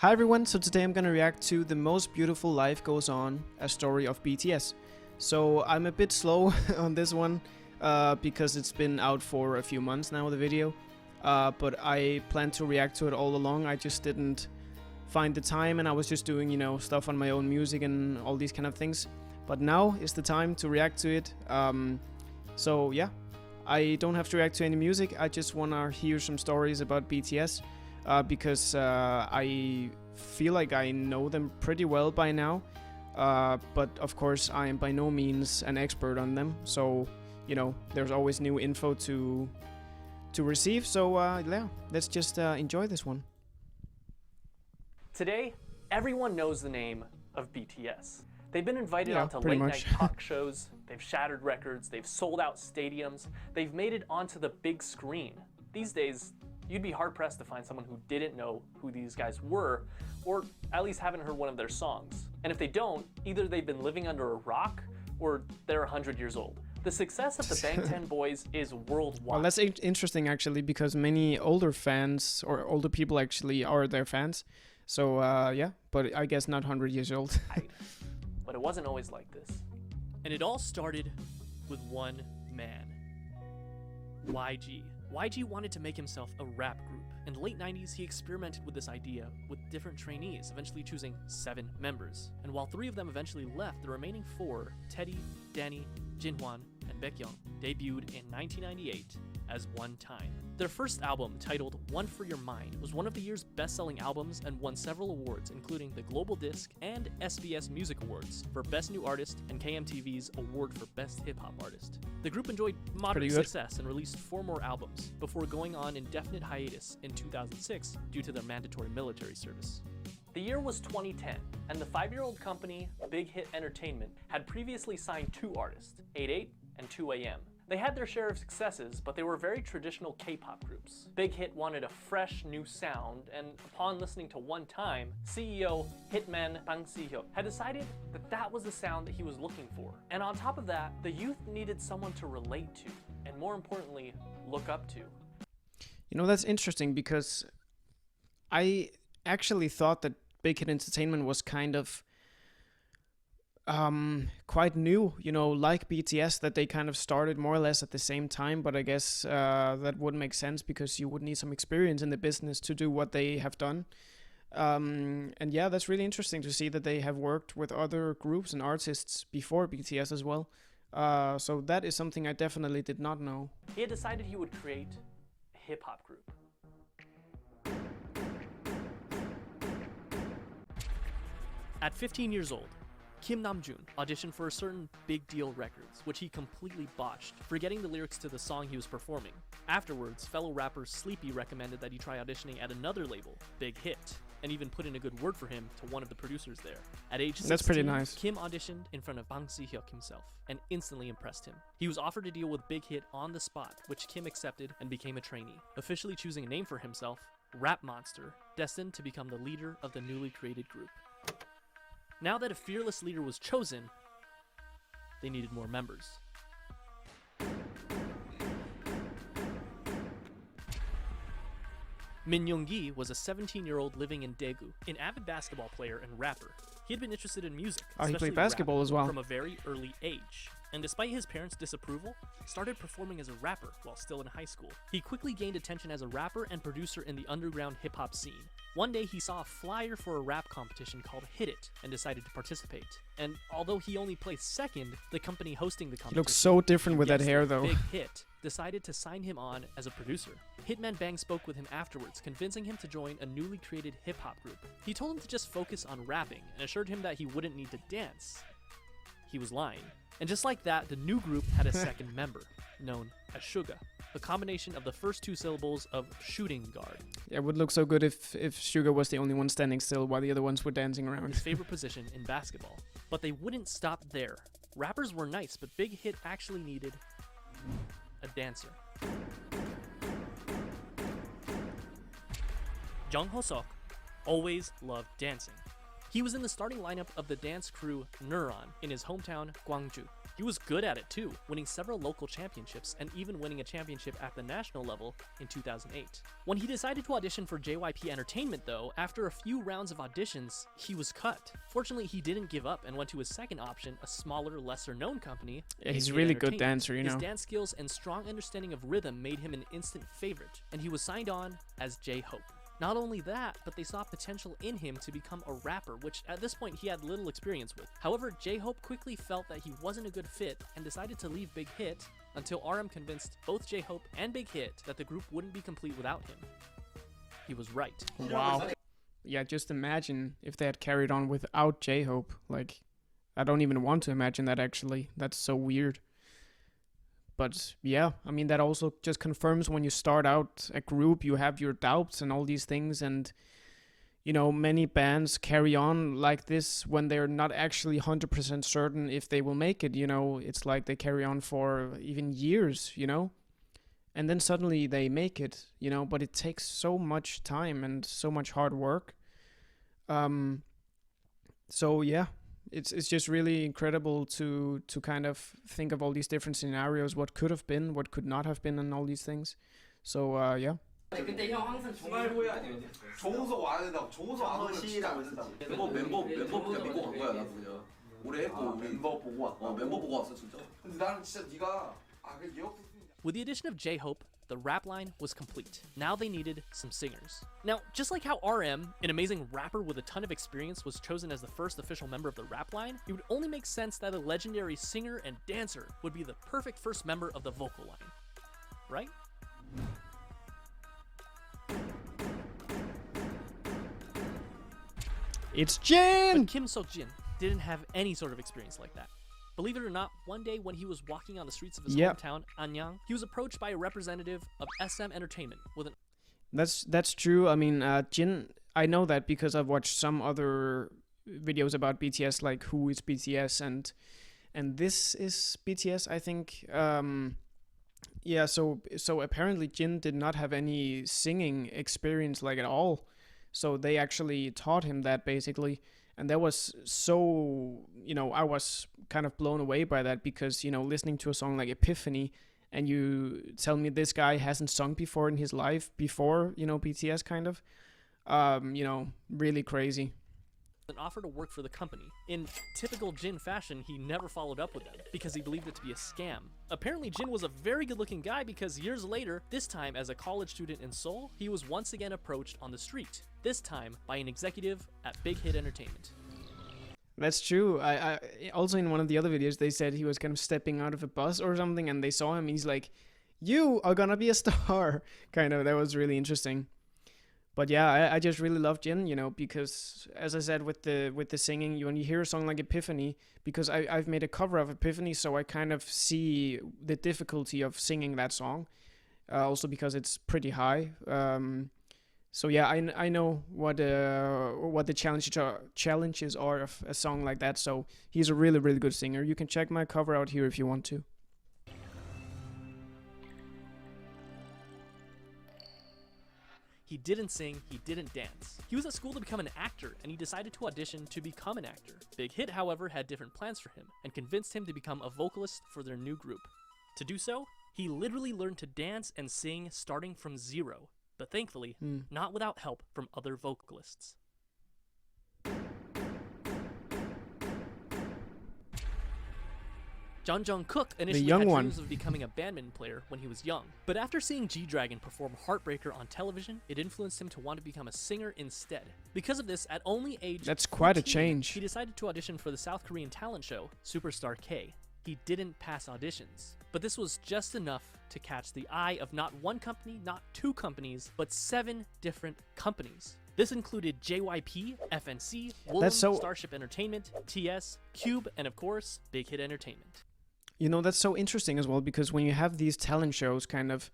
Hi everyone, so today I'm gonna react to The Most Beautiful Life Goes On, a story of BTS. So I'm a bit slow on this one because it's been out for a few months now, the video. But I planned to react to it all along. I just didn't find the time and I was just doing, stuff on my own music and all these kind of things. But now is the time to react to it. So yeah, I don't have to react to any music. I just wanna hear some stories about BTS. Because I feel like I know them pretty well by now, but of course I am by no means an expert on them, so there's always new info to receive, so yeah, let's just enjoy this one. Today, everyone knows the name of BTS. They've been invited onto pretty late-night talk shows, they've shattered records, they've sold out stadiums, they've made it onto the big screen. These days, you'd be hard-pressed to find someone who didn't know who these guys were, or at least haven't heard one of their songs. And if they don't, either they've been living under a rock, or they're 100 years old. The success of the Bangtan Boys is worldwide. Well, that's interesting actually, because many older fans, or older people actually, are their fans. So yeah, but I guess not 100 years old. But it wasn't always like this. And it all started with one man, YG. YG wanted to make himself a rap group. In the late 90s, he experimented with this idea with different trainees, eventually choosing 7 members. And while 3 of them eventually left, the remaining 4, Teddy, Danny, Jinhwan, and Baekhyun, debuted in 1998 as One Time. Their first album, titled One for Your Mind, was one of the year's best-selling albums and won several awards, including the Global Disc and SBS Music Awards for Best New Artist and KMTV's Award for Best Hip-Hop Artist. The group enjoyed moderate success and released 4 more albums, before going on indefinite hiatus in 2006 due to their mandatory military service. The year was 2010, and the 5-year-old company, Big Hit Entertainment, had previously signed 2 artists, 88 and 2AM. They had their share of successes, but they were very traditional K-pop groups. Big Hit wanted a fresh, new sound, and upon listening to One Time, CEO Hitman Bang Si-hyuk had decided that that was the sound that he was looking for. And on top of that, the youth needed someone to relate to, and more importantly, look up to. That's interesting, because I actually thought that Big Hit Entertainment was kind of quite new, like BTS, that they kind of started more or less at the same time, but I guess that wouldn't make sense because you would need some experience in the business to do what they have done. And yeah, that's really interesting to see that they have worked with other groups and artists before BTS as well. So that is something I definitely did not know. He had decided he would create a hip-hop group. At 15 years old, Kim Namjoon auditioned for a certain Big Deal Records, which he completely botched, forgetting the lyrics to the song he was performing. Afterwards, fellow rapper Sleepy recommended that he try auditioning at another label, Big Hit, and even put in a good word for him to one of the producers there. At age 16, that's pretty nice. Kim auditioned in front of Bang Si-hyuk himself, and instantly impressed him. He was offered a deal with Big Hit on the spot, which Kim accepted and became a trainee, officially choosing a name for himself, Rap Monster, destined to become the leader of the newly created group. Now that a fearless leader was chosen, they needed more members. Min Young-gi was a 17-year-old living in Daegu, an avid basketball player and rapper. He had been interested in music, he played basketball as well, from a very early age. And despite his parents' disapproval, started performing as a rapper while still in high school. He quickly gained attention as a rapper and producer in the underground hip-hop scene. One day he saw a flyer for a rap competition called Hit It and decided to participate. And although he only placed second, the company hosting the competition, he looks so different with that hair though, Big Hit, decided to sign him on as a producer. Hitman Bang spoke with him afterwards, convincing him to join a newly created hip-hop group. He told him to just focus on rapping and assured him that he wouldn't need to dance. He was lying. And just like that, the new group had a second member, known as Suga, a combination of the first 2 syllables of shooting guard. Yeah, it would look so good if Suga was the only one standing still while the other ones were dancing around. His favorite position in basketball. But they wouldn't stop there. Rappers were nice, but Big Hit actually needed a dancer. Jung Ho-seok always loved dancing. He was in the starting lineup of the dance crew Neuron in his hometown, Gwangju. He was good at it too, winning several local championships and even winning a championship at the national level in 2008. When he decided to audition for JYP Entertainment though, after a few rounds of auditions, he was cut. Fortunately, he didn't give up and went to his second option, a smaller, lesser-known company. Yeah, he's a really good dancer, you know. His dance skills and strong understanding of rhythm made him an instant favorite, and he was signed on as J-Hope. Not only that, but they saw potential in him to become a rapper, which at this point he had little experience with. However, J-Hope quickly felt that he wasn't a good fit and decided to leave Big Hit until RM convinced both J-Hope and Big Hit that the group wouldn't be complete without him. He was right. Wow. Yeah, just imagine if they had carried on without J-Hope. Like, I don't even want to imagine that actually. That's so weird. But yeah, I mean, that also just confirms when you start out a group, you have your doubts and all these things. And, you know, many bands carry on like this when they're not actually 100% certain if they will make it. You know, it's like they carry on for even years, you know, and then suddenly they make it, you know, but it takes so much time and so much hard work. So yeah. It's just really incredible to kind of think of all these different scenarios, what could have been, what could not have been, and all these things. So yeah. 근데 형 항상 중간고에 아니면 종호석 와야 된다고. 종호석 안 오면 진짜 안 된다고. 멤버 그냥 믿고 간 거야. 나 그냥 올해 했고 우리 멤버 보고 왔다. 멤버 보고 왔어 진짜. 근데 나는 진짜 네가 그 예약. With the addition of J-Hope, the rap line was complete. Now they needed some singers. Now, just like how RM, an amazing rapper with a ton of experience, was chosen as the first official member of the rap line, it would only make sense that a legendary singer and dancer would be the perfect first member of the vocal line. Right? It's Jin! But Kim Seok-jin didn't have any sort of experience like that. Believe it or not, one day when he was walking on the streets of his hometown, Anyang, he was approached by a representative of SM Entertainment with an... That's true. I mean, Jin, I know that because I've watched some other videos about BTS, like Who is BTS and This is BTS, I think. Yeah, so apparently Jin did not have any singing experience like at all. So they actually taught him that basically. And that was so, you know, I was kind of blown away by that because, you know, listening to a song like Epiphany and you tell me this guy hasn't sung before in his life before, you know, BTS kind of, you know, really crazy. An offer to work for the company. In typical Jin fashion, he never followed up with them because he believed it to be a scam. Apparently, Jin was a very good-looking guy because years later, this time as a college student in Seoul, he was once again approached on the street, this time by an executive at Big Hit Entertainment. That's true. I also in one of the other videos, they said he was kind of stepping out of a bus or something, and they saw him, he's like, "You are gonna be a star," kind of. That was really interesting. But yeah, I just really love Jin, you know, because as I said with the singing, when you hear a song like Epiphany, because I've made a cover of Epiphany, so I kind of see the difficulty of singing that song, also because it's pretty high. So yeah, I know what the challenges are of a song like that. So he's a really, really good singer. You can check my cover out here if you want to. He didn't sing, he didn't dance. He was at school to become an actor, and he decided to audition to become an actor. Big Hit, however, had different plans for him, and convinced him to become a vocalist for their new group. To do so, he literally learned to dance and sing starting from zero, but thankfully, not without help from other vocalists. John Jungkook initially had dreams of becoming a badminton player when he was young, but after seeing G-Dragon perform Heartbreaker on television, it influenced him to want to become a singer instead. Because of this, at only age That's quite 14, a change. He decided to audition for the South Korean talent show, Superstar K. He didn't pass auditions, but this was just enough to catch the eye of not one company, not two companies, but 7 different companies. This included JYP, FNC, Woollim, Starship Entertainment, TS, Cube, and of course, Big Hit Entertainment. You know, that's so interesting as well, because when you have these talent shows, kind of,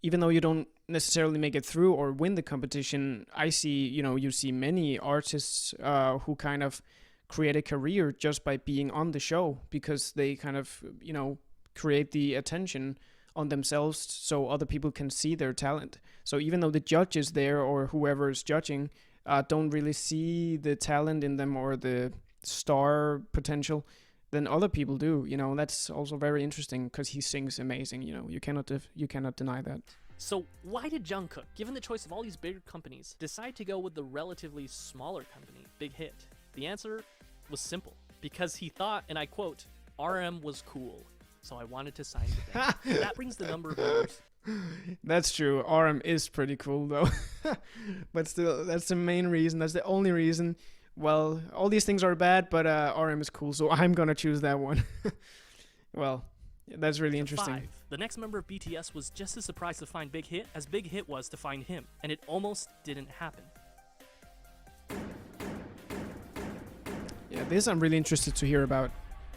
even though you don't necessarily make it through or win the competition, I see, you know, you see many artists who kind of create a career just by being on the show, because they kind of, you know, create the attention on themselves so other people can see their talent. So even though the judges there or whoever is judging don't really see the talent in them or the star potential, than other people do. You know, that's also very interesting because he sings amazing. You know, you cannot deny that. So why did Jungkook, given the choice of all these bigger companies, decide to go with the relatively smaller company, Big Hit? The answer was simple. Because he thought, and I quote, RM was cool, so I wanted to sign with them. That brings the number of members. That's true. RM is pretty cool though. But still, that's the main reason. That's the only reason. Well, all these things are bad, but RM is cool, so I'm gonna choose that one. Well, that's really interesting. 5. The next member of BTS was just as surprised to find Big Hit as Big Hit was to find him, and it almost didn't happen. Yeah, this I'm really interested to hear about.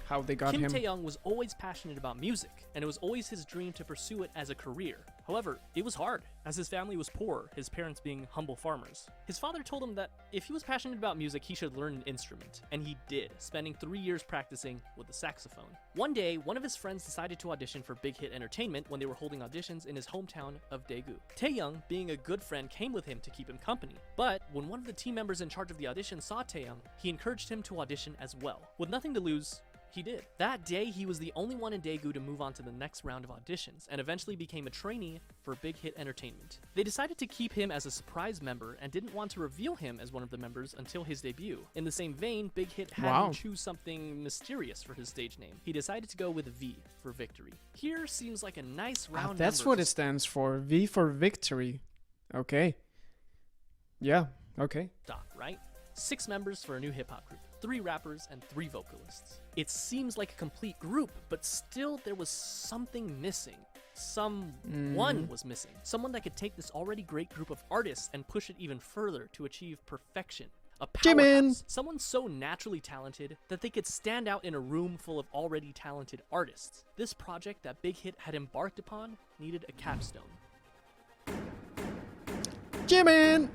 How they got Kim him. Tae-young was always passionate about music, and it was always his dream to pursue it as a career. However, it was hard, as his family was poor, his parents being humble farmers. His father told him that if he was passionate about music, he should learn an instrument, and he did, spending 3 years practicing with the saxophone. One day, one of his friends decided to audition for Big Hit Entertainment when they were holding auditions in his hometown of Daegu. Tae-young, being a good friend, came with him to keep him company. But when one of the team members in charge of the audition saw Tae-young, he encouraged him to audition as well. With nothing to lose, he did. That day, he was the only one in Daegu to move on to the next round of auditions, and eventually became a trainee for Big Hit Entertainment. They decided to keep him as a surprise member and didn't want to reveal him as one of the members until his debut. In the same vein, Big Hit had him choose something mysterious for his stage name. He decided to go with V for victory. Here seems like a nice round That's number what it stands for. V for victory. Okay. Yeah, okay. Right? 6 members for a new hip-hop group. 3 rappers and 3 vocalists. It seems like a complete group, but still there was something missing. Someone was missing. Someone that could take this already great group of artists and push it even further to achieve perfection. A powerhouse. Someone so naturally talented that they could stand out in a room full of already talented artists. This project that Big Hit had embarked upon needed a capstone. Jimin!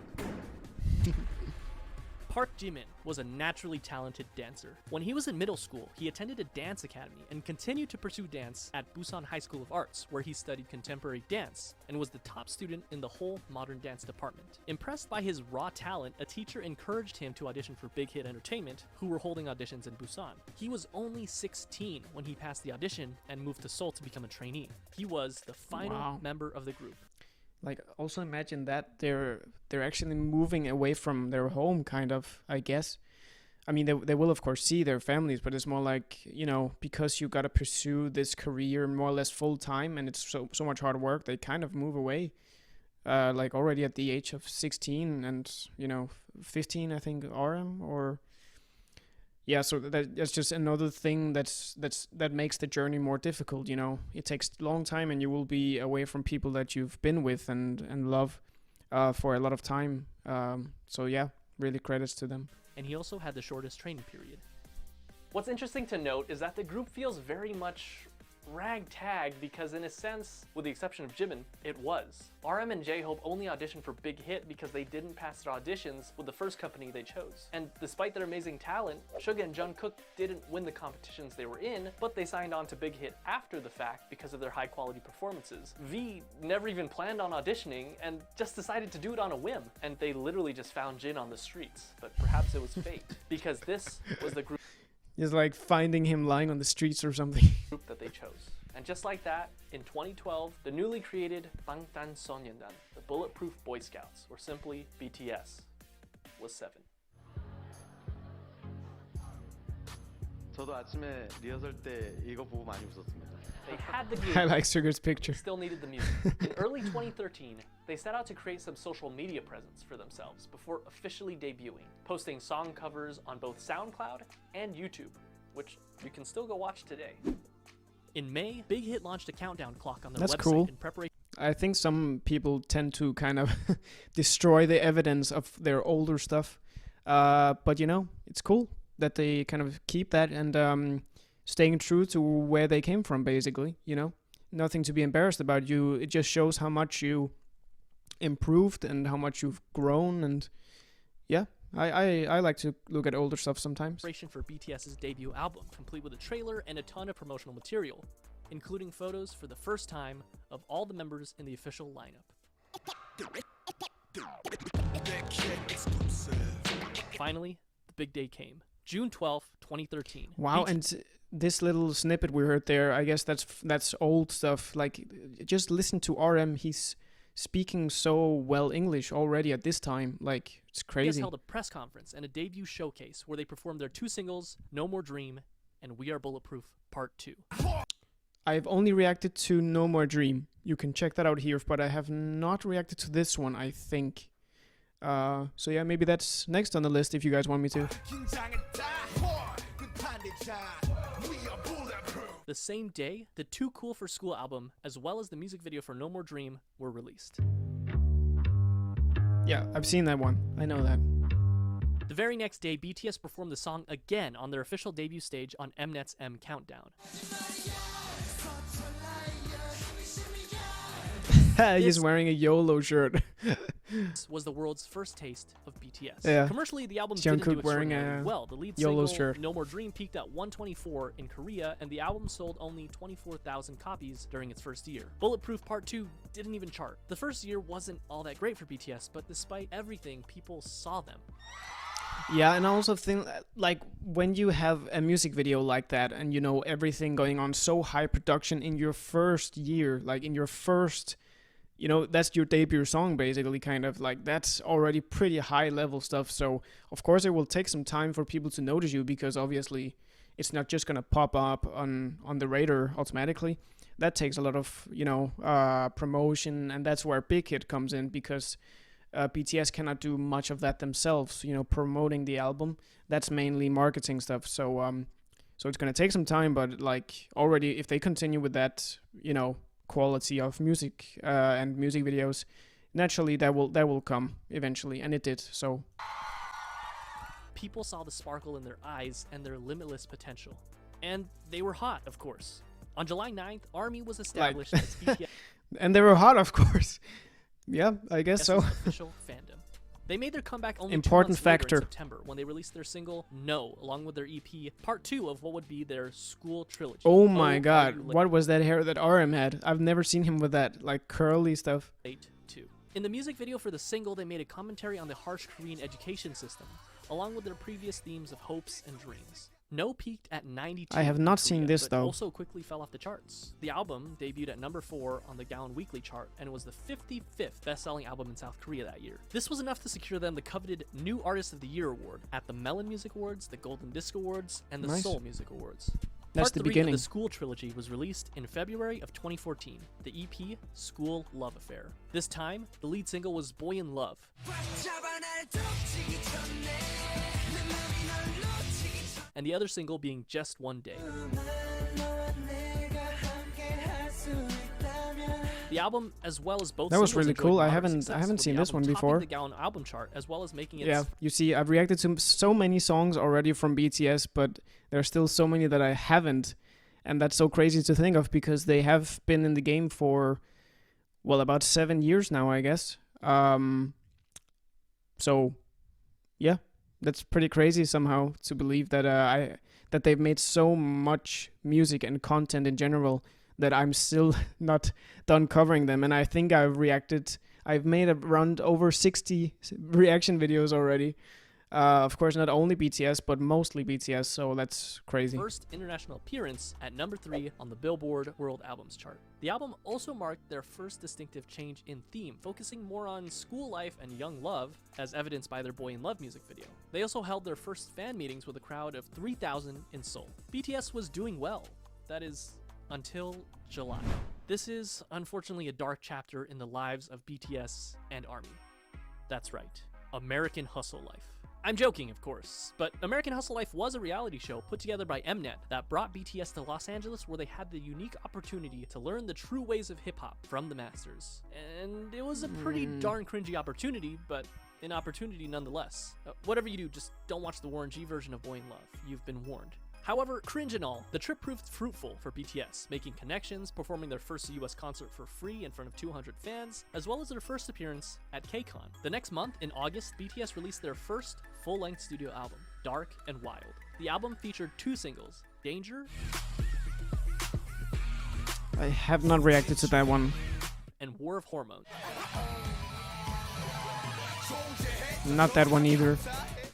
Park Jimin was a naturally talented dancer. When he was in middle school, he attended a dance academy and continued to pursue dance at Busan High School of Arts, where he studied contemporary dance and was the top student in the whole modern dance department. Impressed by his raw talent, a teacher encouraged him to audition for Big Hit Entertainment, who were holding auditions in Busan. He was only 16 when he passed the audition and moved to Seoul to become a trainee. He was the final member of the group. Like, also imagine that they're actually moving away from their home, kind of, I guess. I mean, they will, of course, see their families, but it's more like, you know, because you got to pursue this career more or less full time, and it's so much hard work, they kind of move away, like, already at the age of 16 and, you know, 15, I think, RM, or... Yeah, so that's just another thing that makes the journey more difficult, you know. It takes a long time, and you will be away from people that you've been with and love for a lot of time. So yeah, really credits to them. And he also had the shortest training period. What's interesting to note is that the group feels very much ragtag because, in a sense, with the exception of Jimin, it was. RM and J-Hope only auditioned for Big Hit because they didn't pass their auditions with the first company they chose. And despite their amazing talent, Suga and Jungkook didn't win the competitions they were in, but they signed on to Big Hit after the fact because of their high-quality performances. V never even planned on auditioning and just decided to do it on a whim. And they literally just found Jin on the streets. But perhaps it was fate, because this was the group It's like finding him lying on the streets or something. that they chose. And just like that, in 2012, the newly created 방탄소년단, the Bulletproof Boy Scouts, or simply BTS, was 7. 저도 아침에 리허설 때 이거 보고 많이 웃었습니다. They had the I game, like Sugar's picture. still needed the music. In early 2013, they set out to create some social media presence for themselves before officially debuting, posting song covers on both SoundCloud and YouTube, which you can still go watch today. In May, Big Hit launched a countdown clock on their That's website cool. in preparation. I think some people tend to kind of destroy the evidence of their older stuff. But, you know, it's cool that they kind of keep that and staying true to where they came from, basically, you know. Nothing to be embarrassed about. It just shows how much you improved and how much you've grown. And, yeah, I like to look at older stuff sometimes. For BTS's debut album, complete with a trailer and a ton of promotional material, including photos for the first time of all the members in the official lineup. Finally, the big day came. June 12th, 2013. Wow, and this little snippet we heard there, I guess that's old stuff. Like, just listen to RM. He's speaking so well English already at this time. Like, it's BTS crazy. held a press conference and a debut showcase where they performed their 2 singles, No More Dream and We Are Bulletproof Part 2. I've only reacted to No More Dream. You can check that out here, but I have not reacted to this one, I think. So yeah, maybe that's next on the list if you guys want me to. The same day, the Too Cool for School album, as well as the music video for No More Dream, were released. Yeah, I've seen that one. I know that. The very next day, BTS performed the song again on their official debut stage on Mnet's M Countdown. He's wearing a YOLO shirt. This was the world's first taste of BTS. Yeah. Commercially, the album Jungkook didn't do wearing extraordinarily a well. The lead YOLO single, shirt. No More Dream, peaked at 124 in Korea, and the album sold only 24,000 copies during its first year. Bulletproof Part 2 didn't even chart. The first year wasn't all that great for BTS, but despite everything, people saw them. Yeah, and I also think, like, when you have a music video like that and, you know, everything going on so high production in your first year, like in your first, you know, that's your debut song basically, kind of, like, that's already pretty high level stuff. So of course it will take some time for people to notice you, because obviously it's not just gonna pop up on the radar automatically. That takes a lot of, you know, promotion, and that's where Big Hit comes in, because BTS cannot do much of that themselves, you know, promoting the album. That's mainly marketing stuff. So so it's gonna take some time, but like, already if they continue with that, you know, quality of music and music videos, naturally that will come eventually, and it did. So People saw the sparkle in their eyes and their limitless potential. And they were hot, of course. On July 9th, ARMY was established as BTS. And they were hot, of course. Yeah, I guess so. Official fandom. They made their comeback only Important 2 months later factor. in September, when they released their single No, along with their EP, Part 2 of what would be their school trilogy. Oh my Are god, You what was that hair that RM had? I've never seen him with that, like, curly stuff. Late 2. In the music video for the single, they made a commentary on the harsh Korean education system, along with their previous themes of hopes and dreams. No peaked at 92. I have not in seen Korea, this, but though. also quickly fell off the charts. The album debuted at number 4 on the Gaon Weekly chart and was the 55th best-selling album in South Korea that year. This was enough to secure them the coveted New Artist of the Year award at the Melon Music Awards, the Golden Disc Awards, and the Nice. Seoul Music Awards. That's Part the 3 beginning. of the School Trilogy was released in February of 2014, the EP School Love Affair. This time, the lead single was Boy in Love. And the other single being Just One Day. The album, as well as both That was singles, really enjoyed cool. I moderate haven't success, with seen the this album one topping before. the Gaon album chart, as well as making its Yeah, you see, I've reacted to so many songs already from BTS, but there are still so many that I haven't. And that's so crazy to think of, because they have been in the game for, well, about 7 years now, I guess. So, yeah, that's pretty crazy somehow to believe that that they've made so much music and content in general that I'm still not done covering them. And I think I've made around over 60 reaction videos already. Of course, not only BTS, but mostly BTS, so that's crazy. first international appearance at number 3 on the Billboard World Albums chart. The album also marked their first distinctive change in theme, focusing more on school life and young love, as evidenced by their Boy in Love music video. They also held their first fan meetings with a crowd of 3,000 in Seoul. BTS was doing well. That is, until July. This is, unfortunately, a dark chapter in the lives of BTS and ARMY. That's right, American Hustle Life. I'm joking, of course, but American Hustle Life was a reality show put together by Mnet that brought BTS to Los Angeles, where they had the unique opportunity to learn the true ways of hip-hop from the masters. And it was a pretty darn cringy opportunity, but an opportunity nonetheless. Whatever you do, just don't watch the Warren G version of Boy in Love. You've been warned. However, cringe and all, the trip proved fruitful for BTS, making connections, performing their first US concert for free in front of 200 fans, as well as their first appearance at KCON. The next month, in August, BTS released their first full-length studio album, Dark and Wild. The album featured 2 singles, Danger I have not reacted to that one. and War of Hormones. Not that one either.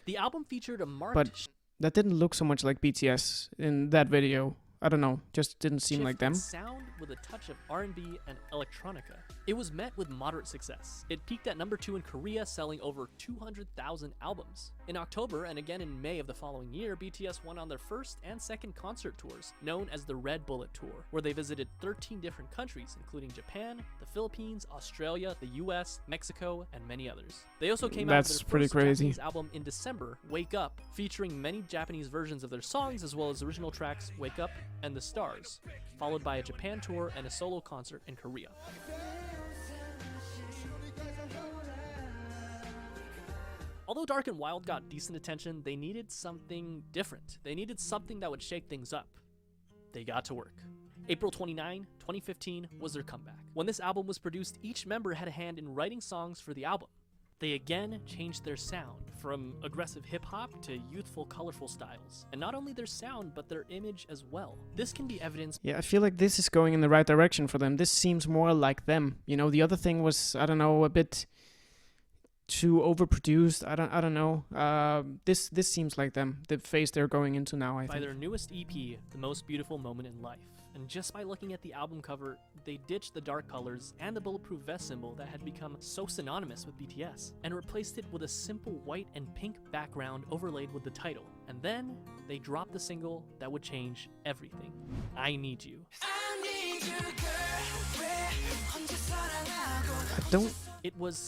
The album featured a marked But that didn't look so much like BTS in that video. I don't know, just didn't seem like them. Sound with a touch of R&B and electronica. It was met with moderate success. It peaked at number 2 in Korea, selling over 200,000 albums. In October and again in May of the following year, BTS went on their first and second concert tours, known as the Red Bullet Tour, where they visited 13 different countries, including Japan, the Philippines, Australia, the US, Mexico, and many others. They also came out with their pretty first crazy. Japanese album in December, Wake Up, featuring many Japanese versions of their songs as well as original tracks Wake Up and The Stars, followed by a Japan tour and a solo concert in Korea. Although Dark and Wild got decent attention, they needed something different. They needed something that would shake things up. They got to work. April 29, 2015 was their comeback. When this album was produced, each member had a hand in writing songs for the album. They again changed their sound, from aggressive hip-hop to youthful, colorful styles. And not only their sound, but their image as well. This can be evidenced. Yeah, I feel like this is going in the right direction for them. This seems more like them. You know, the other thing was, I don't know, a bit too overproduced. I don't know. This seems like them. The phase they're going into now, I by think. their newest EP, The Most Beautiful Moment in Life. And just by looking at the album cover, they ditched the dark colors and the bulletproof vest symbol that had become so synonymous with BTS, and replaced it with a simple white and pink background overlaid with the title. And then they dropped the single that would change everything. I Need You.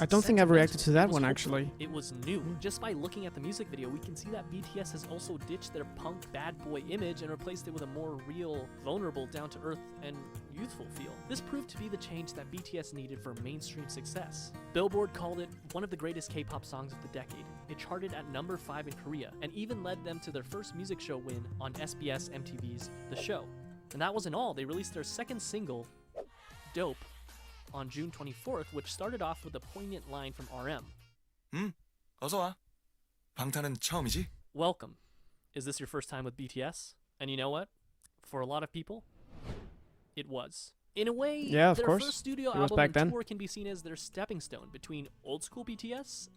I don't think I've reacted to that one, hopeful. actually. It was new. Just by looking at the music video, we can see that BTS has also ditched their punk bad boy image and replaced it with a more real, vulnerable, down-to-earth, and youthful feel. This proved to be the change that BTS needed for mainstream success. Billboard called it one of the greatest K-pop songs of the decade. It charted at number 5 in Korea, and even led them to their first music show win on SBS MTV's The Show. And that wasn't all. They released their second single, Dope, on June 24th, which started off with a poignant line from RM. 어서 와. 방탄은 처음이지? Welcome. Is this your first time with BTS? And you know what? For a lot of people, it was. In a way, Yeah, of their course. first studio It was album back and then. tour can be seen as their stepping stone between old school BTS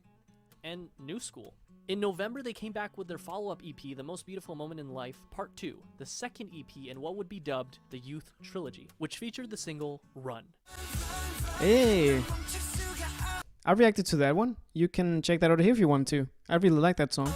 and new school. In November, they came back with their follow-up EP, The Most Beautiful Moment in Life, Part 2, the second EP in what would be dubbed the Youth Trilogy, which featured the single Run. Hey! I reacted to that one. You can check that out here if you want to. I really like that song.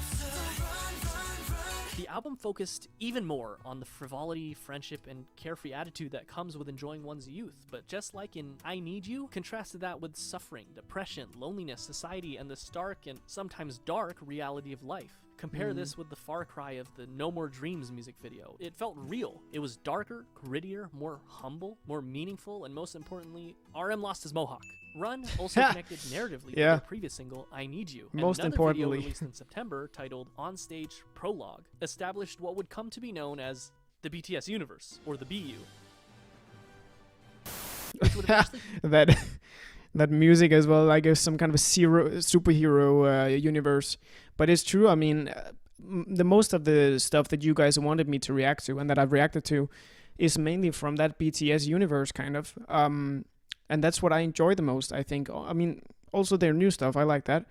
The album focused even more on the frivolity, friendship, and carefree attitude that comes with enjoying one's youth, but just like in I Need You, contrasted that with suffering, depression, loneliness, society, and the stark and sometimes dark reality of life. Compare this with the far cry of the No More Dreams music video. It felt real. It was darker, grittier, more humble, more meaningful, and most importantly, RM lost his mohawk. Run also connected narratively with their previous single, I Need You. And Most another importantly. video released in September titled On Stage Prologue established what would come to be known as the BTS universe, or the BU. Which would eventually that music as well, like some kind of a superhero universe. But it's true. I mean, the most of the stuff that you guys wanted me to react to and that I've reacted to is mainly from that BTS universe, kind of. And that's what I enjoy the most, I think. I mean, also their new stuff, I like that.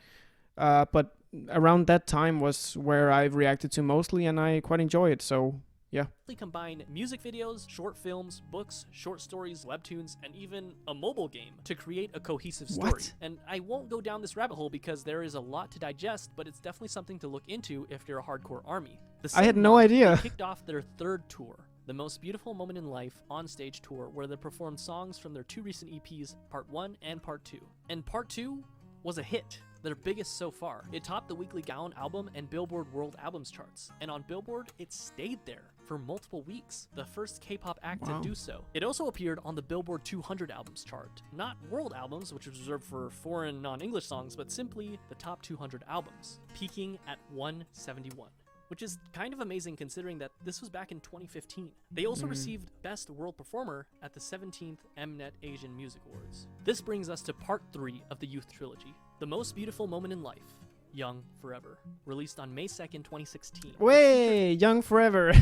But around that time was where I've reacted to mostly, and I quite enjoy it. So yeah. Combine music videos, short films, books, short stories, webtoons, and even a mobile game to create a cohesive story. What? And I won't go down this rabbit hole because there is a lot to digest, but it's definitely something to look into if you're a hardcore army. I had no idea. They kicked off their third tour, The Most Beautiful Moment in Life on-stage tour, where they performed songs from their two recent EPs, Part 1 and Part 2. And Part 2 was a hit, their biggest so far. It topped the Weekly Gaon album and Billboard World Albums charts, and on Billboard, it stayed there for multiple weeks, the first K-pop act to do so. It also appeared on the Billboard 200 albums chart, not world albums, which is reserved for foreign non-English songs, but simply the top 200 albums, peaking at 171. Which is kind of amazing considering that this was back in 2015. They also received Best World Performer at the 17th Mnet Asian Music Awards. This brings us to Part 3 of the Youth Trilogy, The Most Beautiful Moment in Life, Young Forever, released on May 2nd, 2016. Way, Young Forever.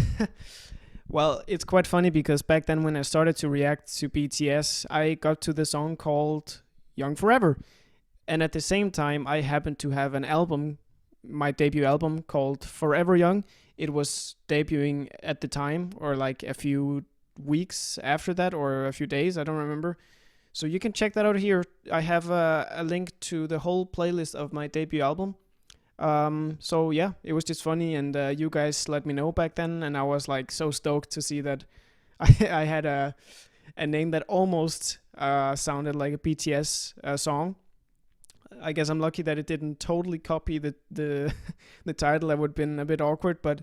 Well, it's quite funny because back then when I started to react to BTS, I got to the song called Young Forever. And at the same time, I happened to have an album my debut album called Forever Young. It was debuting at the time, or like a few weeks after that, or a few days, I don't remember. So you can check that out here. I have a link to the whole playlist of my debut album. So yeah, it was just funny, and you guys let me know back then, and I was like so stoked to see that I had a name that almost sounded like a BTS song. I guess I'm lucky that it didn't totally copy the the title. That would have been a bit awkward, but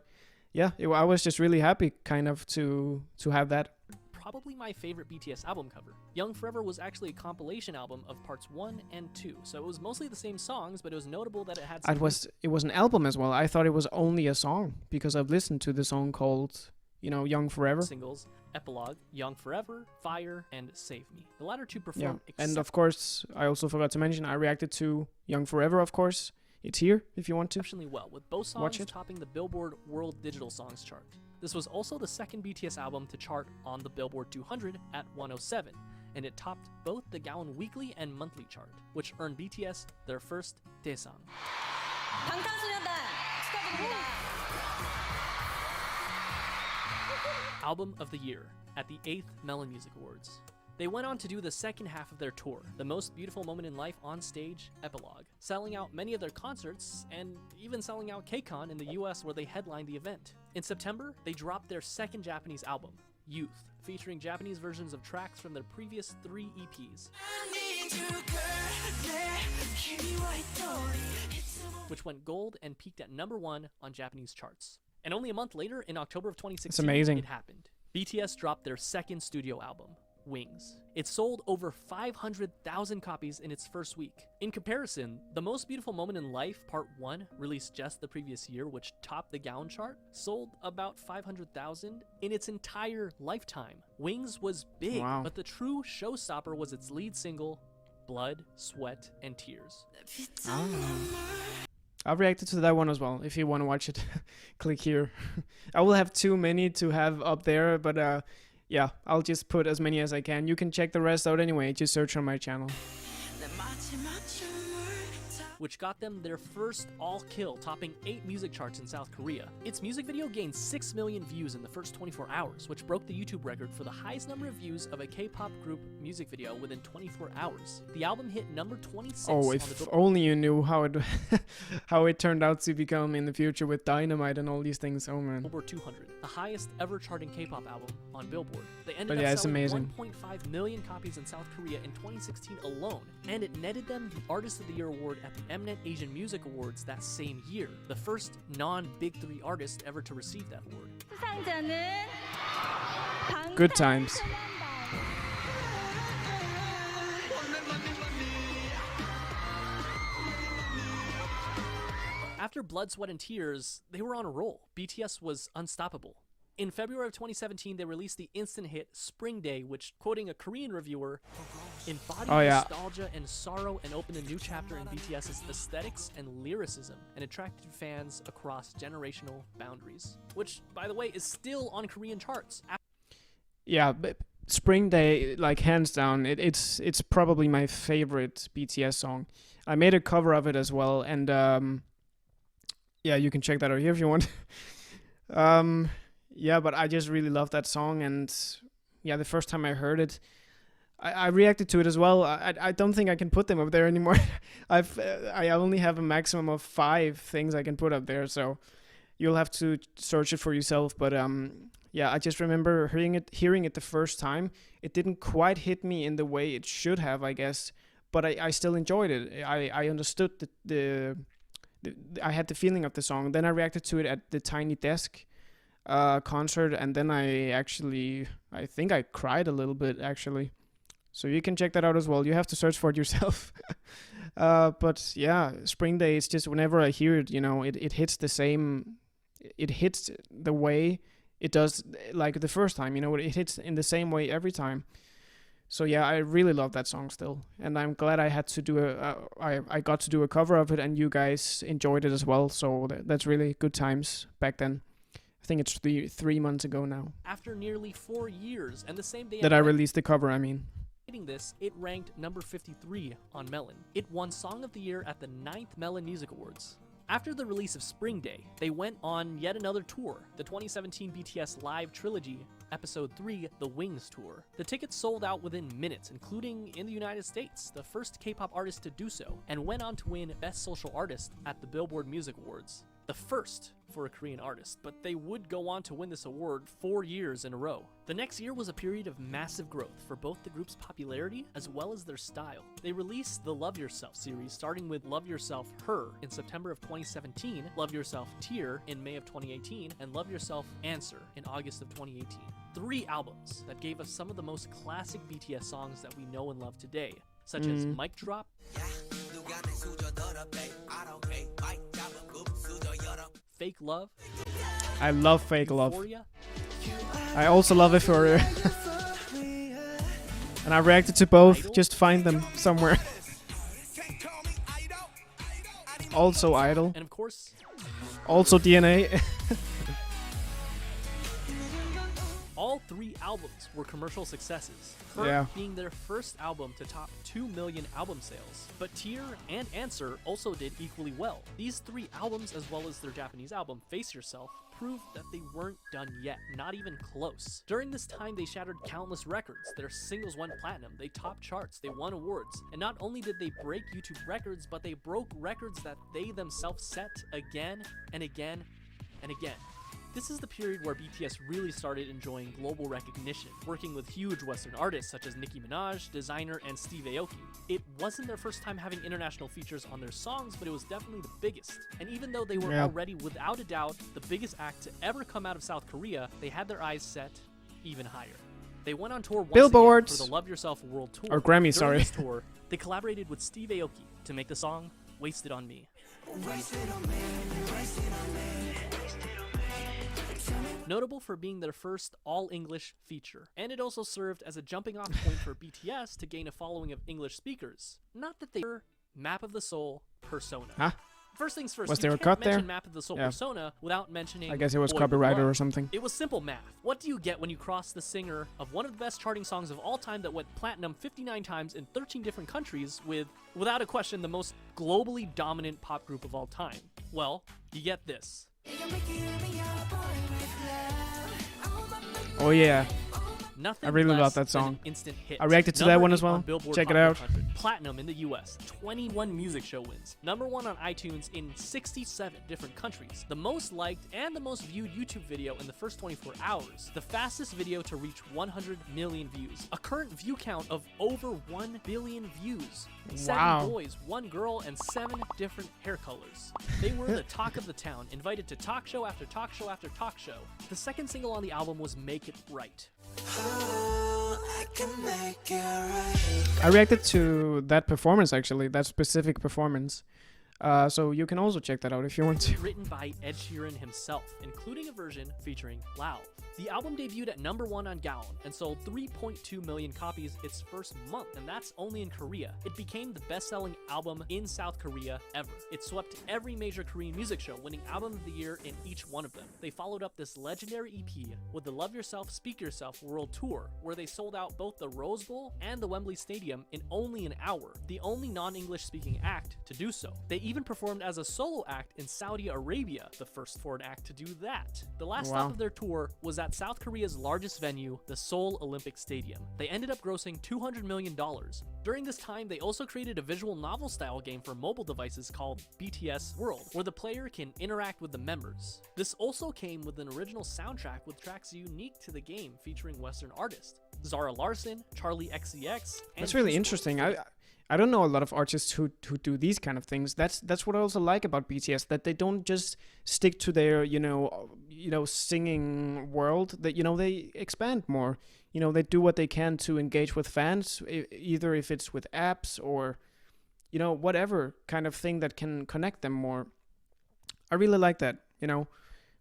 yeah, I was just really happy kind of to have that. Probably my favorite BTS album cover. Young Forever was actually a compilation album of parts 1 and 2, so it was mostly the same songs, but it was notable that it had some It was an album as well. I thought it was only a song because I've listened to the song called, Young Forever. singles: Epilogue, Young Forever, Fire, and Save Me. The latter two Yeah, performed and of course, I also forgot to mention I reacted to Young Forever, of course. It's here if you want to. exceptionally well, with both Watch songs it. topping the Billboard World Digital Songs chart. This was also the second BTS album to chart on the Billboard 200 at 107, and it topped both the Gaon Weekly and Monthly chart, which earned BTS their first Daesang. 방탄소년단 축하드립니다. Album of the Year at the 8th Melon Music Awards. They went on to do the second half of their tour, The Most Beautiful Moment in Life on Stage, Epilogue, selling out many of their concerts and even selling out KCON in the US where they headlined the event. In September, they dropped their second Japanese album, Youth, featuring Japanese versions of tracks from their previous 3 EPs, which went gold and peaked at #1 on Japanese charts. And only a month later, in October of 2016, amazing. it happened. BTS dropped their second studio album, Wings. It sold over 500,000 copies in its first week. In comparison, The Most Beautiful Moment in Life Part 1, released just the previous year, which topped the Gaon chart, sold about 500,000 in its entire lifetime. Wings was big, Wow. but the true showstopper was its lead single, Blood, Sweat, and Tears. I've reacted to that one as well. If you want to watch it, click here. I will have too many to have up there, but yeah, I'll just put as many as I can. You can check the rest out anyway. Just search on my channel. Which got them their first all-kill, topping 8 music charts in South Korea. Its music video gained 6 million views in the first 24 hours, which broke the YouTube record for the highest number of views of a K-pop group music video within 24 hours. The album hit number 26 Oh, on if the only you knew how it how it turned out to become in the future with Dynamite and all these things. Oh man. Billboard 200, the highest ever charting K-pop album on Billboard. They ended But up yeah, it's selling amazing. 1.5 million copies in South Korea in 2016 alone, and it netted them the Artist of the Year award at the Mnet Asian Music Awards that same year, the first non-Big 3 artist ever to receive that award. 수상자는 Good times. After Blood, Sweat, and Tears, they were on a roll. BTS was unstoppable. In February of 2017, they released the instant hit Spring Day, which, quoting a Korean reviewer, embodied Oh, yeah. nostalgia and sorrow and opened a new chapter in BTS's aesthetics and lyricism, and attracted fans across generational boundaries. Which, by the way, is still on Korean charts. Yeah, but Spring Day, like hands down, it's probably my favorite BTS song. I made a cover of it as well, and yeah, you can check that out here if you want. Yeah, but I just really love that song, and yeah, the first time I heard it, I reacted to it as well. I don't think I can put them up there anymore. I only have a maximum of 5 things I can put up there, so you'll have to search it for yourself. But yeah, I just remember hearing it the first time. It didn't quite hit me in the way it should have, I guess, but I still enjoyed it. I understood I had the feeling of the song. Then I reacted to it at the Tiny Desk concert, and then I think I cried a little bit actually. So you can check that out as well. You have to search for it yourself. But yeah, Spring Day, it's just whenever I hear it, it hits the same. It hits the way it does like the first time. It hits in the same way every time. So yeah, I really love that song still, and I'm glad I had to do I got to do a cover of it, and you guys enjoyed it as well. So that's really good times back then. I think it's 3 months ago now After nearly 4 years, and the same day that I released the cover. I mean, this, it ranked number 53 on Melon. It won Song of the Year at the 9th Melon Music Awards. After the release of Spring Day, they went on yet another tour, the 2017 BTS Live Trilogy, Episode 3, The Wings Tour. The tickets sold out within minutes, including in the United States, the first K-pop artist to do so, and went on to win Best Social Artist at the Billboard Music Awards. The first for a Korean artist, but they would go on to win this award 4 years in a row. The next year was a period of massive growth for both the group's popularity as well as their style. They released the Love Yourself series, starting with Love Yourself Her in September of 2017, Love Yourself Tear in May of 2018, and Love Yourself Answer in August of 2018. 3 albums that gave us some of the most classic BTS songs that we know and love today, such as Mic Drop, Fake Love, I love Fake Love. Euphoria, I also love Euphoria. And I reacted to both. Idol? Just find them somewhere. Also Idol. and of course, Also DNA. all 3 albums were commercial successes, Her Yeah. being their first album to top 2 million album sales. But Tear and Answer also did equally well. These 3 albums, as well as their Japanese album, Face Yourself, proved that they weren't done yet, not even close. During this time, they shattered countless records. Their singles went platinum, they topped charts, they won awards. And not only did they break YouTube records, but they broke records that they themselves set again and again and again. This is the period where BTS really started enjoying global recognition, working with huge Western artists such as Nicki Minaj, Designer, and Steve Aoki. It wasn't their first time having international features on their songs, but it was definitely the biggest. And even though they were Yeah. already, without a doubt, the biggest act to ever come out of South Korea, they had their eyes set even higher. They went on tour once Billboards. again for the Love Yourself World Tour. Or Grammy, During sorry. this tour, they collaborated with Steve Aoki to make the song Wasted on Me. Notable for being their first all-English feature, and it also served as a jumping-off point for BTS to gain a following of English speakers. Not that they were Map of the Soul Persona. Huh? First things first, Was you there a can't cut there? mention Map of the Soul Yeah. Persona without mentioning I guess it was Boy With copyrighted Love. or something. It was simple math. What do you get when you cross the singer of one of the best charting songs of all time that went platinum 59 times in 13 different countries with, without a question, the most globally dominant pop group of all time? Well, you get this. Oh yeah. Nothing I really less love that than an song. instant hit. I reacted to that Number one 8 as well. on Billboard Check it Hot out. 100. Platinum in the US, 21 music show wins. Number 1 on iTunes in 67 different countries. The most liked and the most viewed YouTube video in the first 24 hours. The fastest video to reach 100 million views. A current view count of over 1 billion views. 7 Wow. boys, 1 girl, and 7 different hair colors. They were the talk of the town, invited to talk show after talk show after talk show. The second single on the album was Make It Right. I reacted to that performance actually, that specific performance. So you can also check that out if you want to. Written by Ed Sheeran himself, including a version featuring Lau. The album debuted at number 1 on Gaon and sold 3.2 million copies its first month, and that's only in Korea. It became the best-selling album in South Korea ever. It swept every major Korean music show, winning Album of the Year in each one of them. They followed up this legendary EP with the Love Yourself, Speak Yourself World Tour, where they sold out both the Rose Bowl and the Wembley Stadium in only an hour, the only non-English speaking act to do so. They even performed as a solo act in Saudi Arabia, the first foreign act to do that. The last Wow. stop of their tour was at South Korea's largest venue, the Seoul Olympic Stadium. They ended up grossing $200 million. During this time, they also created a visual novel style game for mobile devices called BTS World, where the player can interact with the members. This also came with an original soundtrack with tracks unique to the game featuring Western artists. Zara Larsson, Charlie XCX, and That's really Chris interesting. Brown. I don't know a lot of artists who do these kind of things. That's what I also like about BTS, that they don't just stick to their singing world. That they expand more. They do what they can to engage with fans, either if it's with apps or whatever kind of thing that can connect them more. I really like that.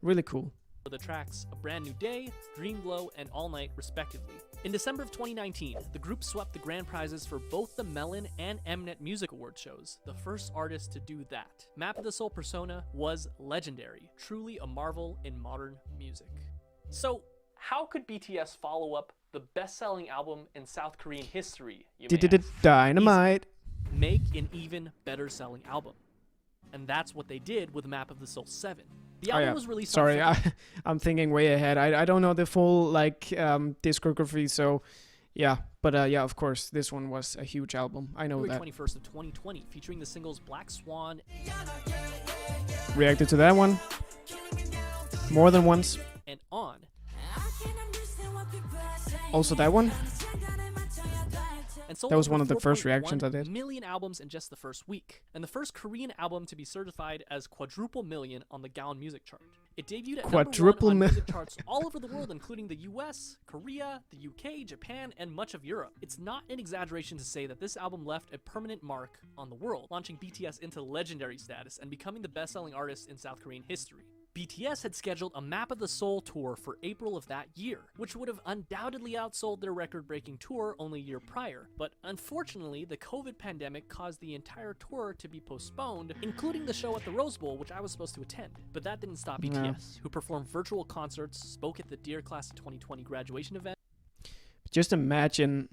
Really cool. For the tracks A Brand New Day, Dream Glow, and All Night, respectively. In December of 2019, the group swept the grand prizes for both the Melon and Mnet Music Award shows, the first artist to do that. Map of the Soul Persona was legendary, truly a marvel in modern music. So, how could BTS follow up the best-selling album in South Korean history, you may ask? Dynamite. Make an even better selling album. And that's what they did with Map of the Soul 7. The Oh, album yeah. was released Sorry, on I'm thinking way ahead. I don't know the full like discography, so yeah. But yeah, of course, this one was a huge album. I know February that. 21st of 2020, featuring the singles Black Swan Reacted to that one more than once. and On. Also that one. And sold That was over one of the first 4.1 reactions I did. million albums in just the first week, and the first Korean album to be certified as quadruple million on the Gaon Music Chart. It debuted at Quadruple #1 on mil- music charts all over the world, including the US, Korea, the UK, Japan, and much of Europe. It's not an exaggeration to say that this album left a permanent mark on the world, launching BTS into legendary status and becoming the best-selling artist in South Korean history. BTS had scheduled a Map of the Soul tour for April of that year, which would have undoubtedly outsold their record-breaking tour only a year prior. But unfortunately, the COVID pandemic caused the entire tour to be postponed, including the show at the Rose Bowl, which I was supposed to attend. But that didn't stop BTS, who performed virtual concerts, spoke at the Dear Class of 2020 graduation event. Just imagine,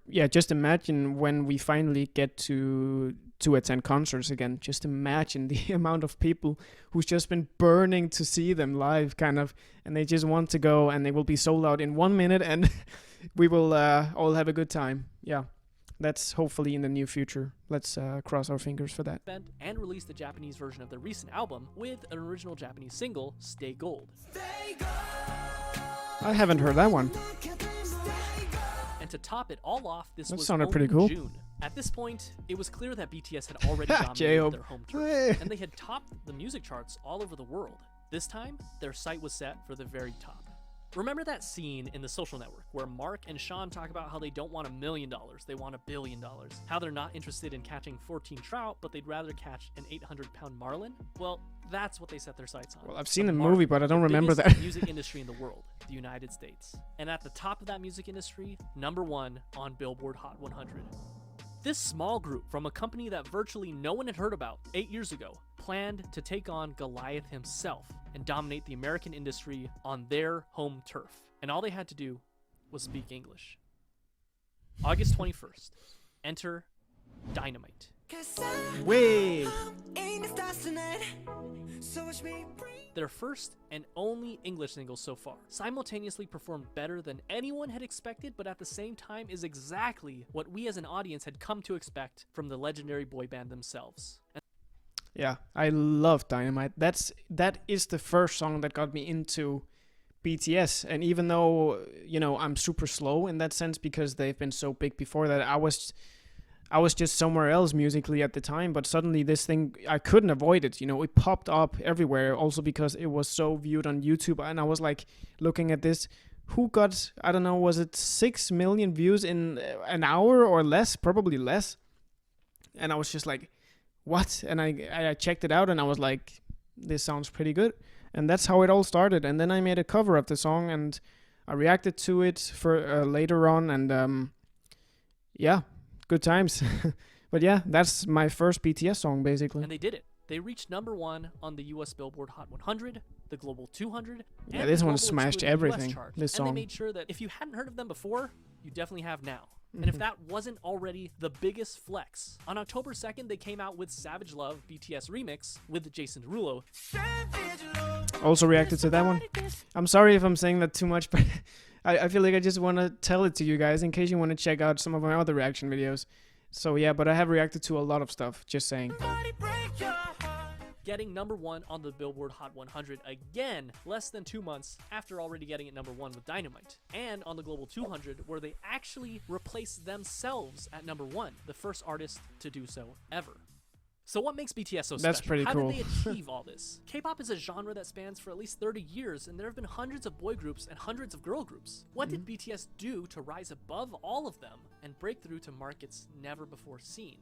just imagine when we finally get to attend concerts again. Just imagine the amount of people who's just been burning to see them live, kind of, and they just want to go, and they will be sold out in 1 minute, and we will all have a good time. Yeah, that's hopefully in the near future. Let's cross our fingers for that. And released the Japanese version of their recent album with an original Japanese single, Stay Gold. I haven't heard that one. And to top it all off, this That was sounded only pretty cool. June. At this point, it was clear that BTS had already dominated J-Hope. their home turf, and they had topped the music charts all over the world. This time, their sight was set for the very top. Remember that scene in The Social Network where Mark and Sean talk about how they don't want $1 million, they want $1 billion? How they're not interested in catching 14 trout, but they'd rather catch an 800-pound marlin? Well, that's what they set their sights on. Well, I've seen the marlin, movie, but I don't the remember biggest that. music industry in the world, the United States. And at the top of that music industry, #1 on Billboard Hot 100. This small group from a company that virtually no one had heard about 8 years ago planned to take on Goliath himself and dominate the American industry on their home turf. And all they had to do was speak English. August 21st, enter Dynamite. Way. Their first and only English single so far, simultaneously performed better than anyone had expected, but at the same time is exactly what we as an audience had come to expect from the legendary boy band themselves. Yeah, I love Dynamite. That is the first song that got me into BTS, and even though, you know, I'm super slow in that sense because they've been so big before that, I was just somewhere else musically at the time, but suddenly this thing, I couldn't avoid it, you know, it popped up everywhere, also because it was so viewed on YouTube, and I was like looking at this, who got, I don't know, was it 6 million views in an hour or less, probably less, and I was just like, what? And I checked it out, and I was like, this sounds pretty good. And that's how it all started. And then I made a cover of the song, and I reacted to it for later on, and yeah, good times. But yeah, that's my first BTS song, basically. And they did it. They reached #1 on the US Billboard Hot 100, the Global 200, Yeah, and this the one Global smashed Excluding US everything, chart. this And song. they made sure that if you hadn't heard of them before, you definitely have now. And if that wasn't already the biggest flex, on October 2nd, they came out with Savage Love BTS Remix with Jason Derulo. Also reacted to that one. I'm sorry if I'm saying that too much, but I feel like I just want to tell it to you guys in case you want to check out some of my other reaction videos. So yeah, but I have reacted to a lot of stuff, just saying. Getting #1 on the Billboard Hot 100 again, less than 2 months after already getting it #1 with Dynamite, and on the Global 200, where they actually replaced themselves at #1, the first artist to do so ever. So what makes BTS so That's special? pretty How cool. did they achieve all this? K-pop is a genre that spans for at least 30 years, and there have been hundreds of boy groups and hundreds of girl groups. What did BTS do to rise above all of them and break through to markets never before seen?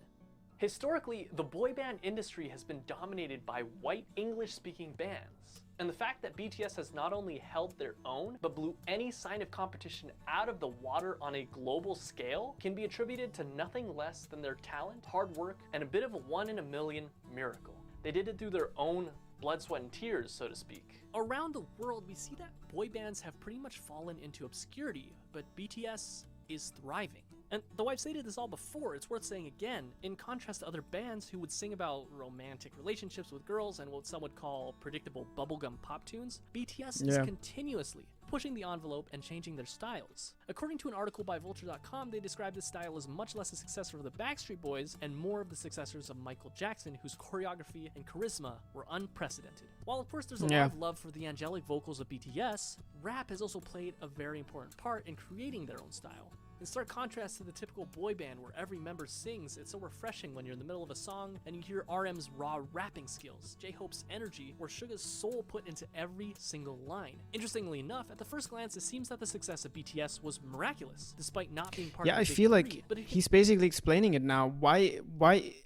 Historically, the boy band industry has been dominated by white English-speaking bands. And the fact that BTS has not only held their own, but blew any sign of competition out of the water on a global scale can be attributed to nothing less than their talent, hard work, and a bit of a 1 in a million miracle. They did it through their own blood, sweat, and tears, so to speak. Around the world, we see that boy bands have pretty much fallen into obscurity, but BTS is thriving. And though I've stated this all before, it's worth saying again, in contrast to other bands who would sing about romantic relationships with girls and what some would call predictable bubblegum pop tunes, BTS is continuously pushing the envelope and changing their styles. According to an article by Vulture.com, they describe this style as much less a successor of the Backstreet Boys and more of the successors of Michael Jackson, whose choreography and charisma were unprecedented. While of course there's a lot of love for the angelic vocals of BTS, rap has also played a very important part in creating their own style. In stark contrast to the typical boy band where every member sings, it's so refreshing when you're in the middle of a song and you hear RM's raw rapping skills, J-Hope's energy, or Suga's soul put into every single line. Interestingly enough, at the first glance, it seems that the success of BTS was miraculous, despite not being part of the I big feel three, like but he's basically explaining it now. Why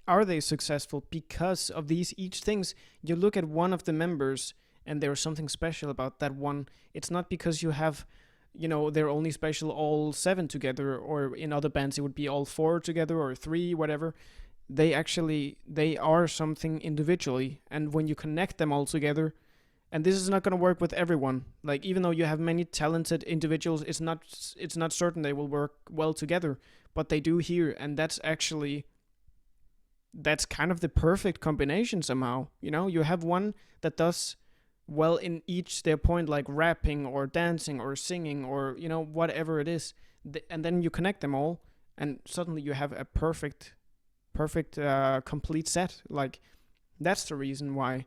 are they successful? Because of these each things. You look at one of the members and there's something special about that one. It's not because you have, you know, they're only special all 7 together, or in other bands it would be all 4 together or 3, whatever. They are something individually, and when you connect them all together, and this is not going to work with everyone. Like, even though you have many talented individuals, it's not certain they will work well together, but they do here, and that's kind of the perfect combination somehow. You know, you have one that does well in each their point, like rapping or dancing or singing or, you know, whatever it is, and then you connect them all, and suddenly you have a perfect complete set. Like, that's the reason why,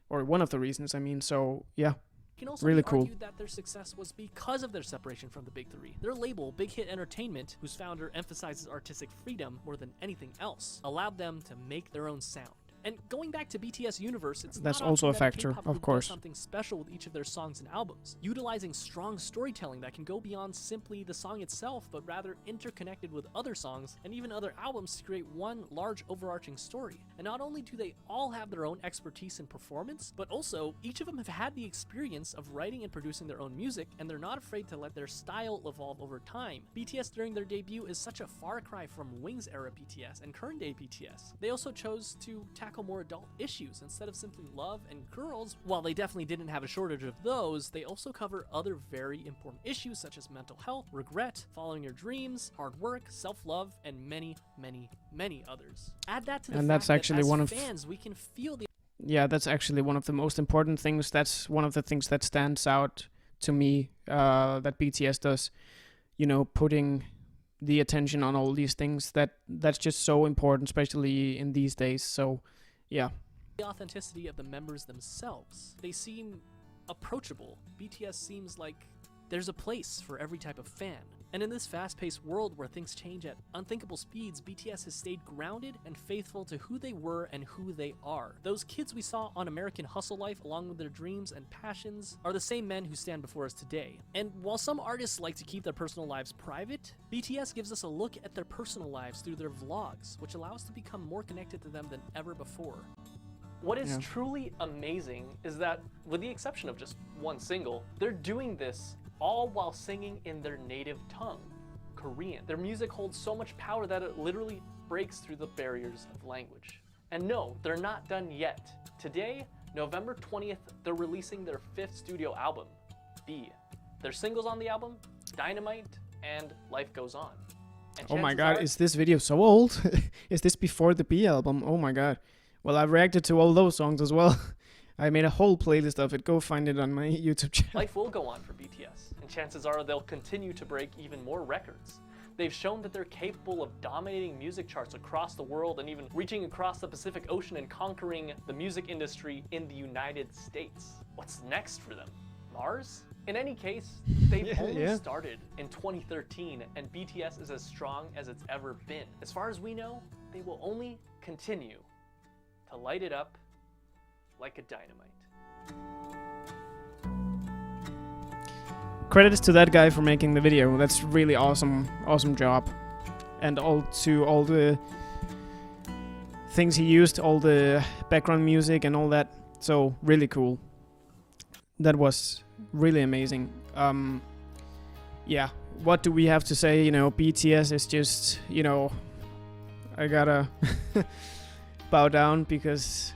or one of the reasons, I mean. So yeah, can also really be cool. argued that their success was because of their separation from the big three. Their label, Big Hit Entertainment, whose founder emphasizes artistic freedom more than anything else, allowed them to make their own sound. And going back to BTS Universe, it's That's not also often a that factor, K-pop of group course. does something special with each of their songs and albums, utilizing strong storytelling that can go beyond simply the song itself, but rather interconnected with other songs and even other albums to create one large overarching story. And not only do they all have their own expertise in performance, but also each of them have had the experience of writing and producing their own music, and they're not afraid to let their style evolve over time. BTS during their debut is such a far cry from Wings era BTS and current day BTS. They also chose to tackle more adult issues instead of simply love and girls. While they definitely didn't have a shortage of those, they also cover other very important issues such as mental health, regret, following your dreams, hard work, self-love, and many, many, many others. Add that to the fact that as fans, we can feel the... Yeah, that's actually one of the most important things. That's one of the things that stands out to me, that BTS does. You know, putting the attention on all these things, that's just so important, especially in these days. So yeah, the authenticity of the members themselves. They seem approachable. BTS seems like there's a place for every type of fan. And in this fast-paced world where things change at unthinkable speeds, BTS has stayed grounded and faithful to who they were and who they are. Those kids we saw on American Hustle Life, along with their dreams and passions, are the same men who stand before us today. And while some artists like to keep their personal lives private, BTS gives us a look at their personal lives through their vlogs, which allow us to become more connected to them than ever before. What is truly amazing is that, with the exception of just one single, they're doing this all while singing in their native tongue, Korean. Their music holds so much power that it literally breaks through the barriers of language. And no, they're not done yet. Today, November 20th, they're releasing their 5th studio album, B. Their singles on the album, Dynamite and Life Goes On. And oh my god, is this video so old? Is this before the B album? Oh my god. Well, I've reacted to all those songs as well. I made a whole playlist of it. Go find it on my YouTube channel. Life will go on for BTS, and chances are they'll continue to break even more records. They've shown that they're capable of dominating music charts across the world and even reaching across the Pacific Ocean and conquering the music industry in the United States. What's next for them? Mars? In any case, they've only started in 2013, and BTS is as strong as it's ever been. As far as we know, they will only continue to light it up like a dynamite. Credits to that guy for making the video. That's really awesome job. And all the things he used, all the background music and all that. So really cool. That was really amazing. Yeah, what do we have to say? You know, BTS is just, you know, I gotta bow down because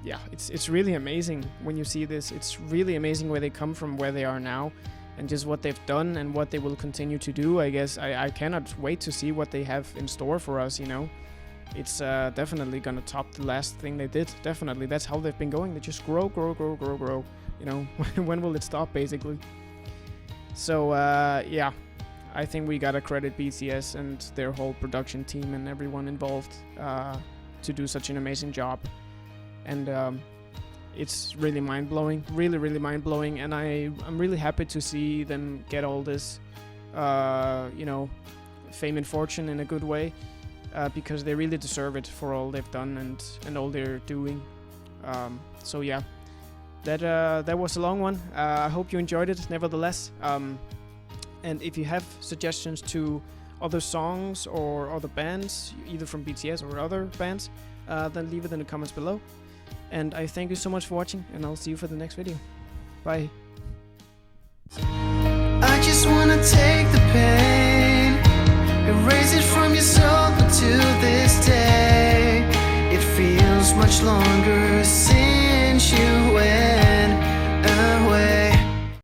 yeah, it's really amazing when you see this. It's really amazing where they come from, where they are now, and just what they've done and what they will continue to do. I guess I cannot wait to see what they have in store for us, you know. It's definitely gonna top the last thing they did. Definitely, that's how they've been going. They just grow. You know, when will it stop, basically? So yeah, I think we gotta credit BTS and their whole production team and everyone involved to do such an amazing job. And it's really mind-blowing, really mind-blowing. And I'm really happy to see them get all this, you know, fame and fortune in a good way. Because they really deserve it for all they've done and all they're doing. So yeah, that was a long one. I hope you enjoyed it nevertheless. And if you have suggestions to other songs or other bands, either from BTS or other bands, then leave it in the comments below. And I thank you so much for watching, and I'll see you for the next video. Bye. I just wanna take the pain, erase it from your soul, but to this day it feels much longer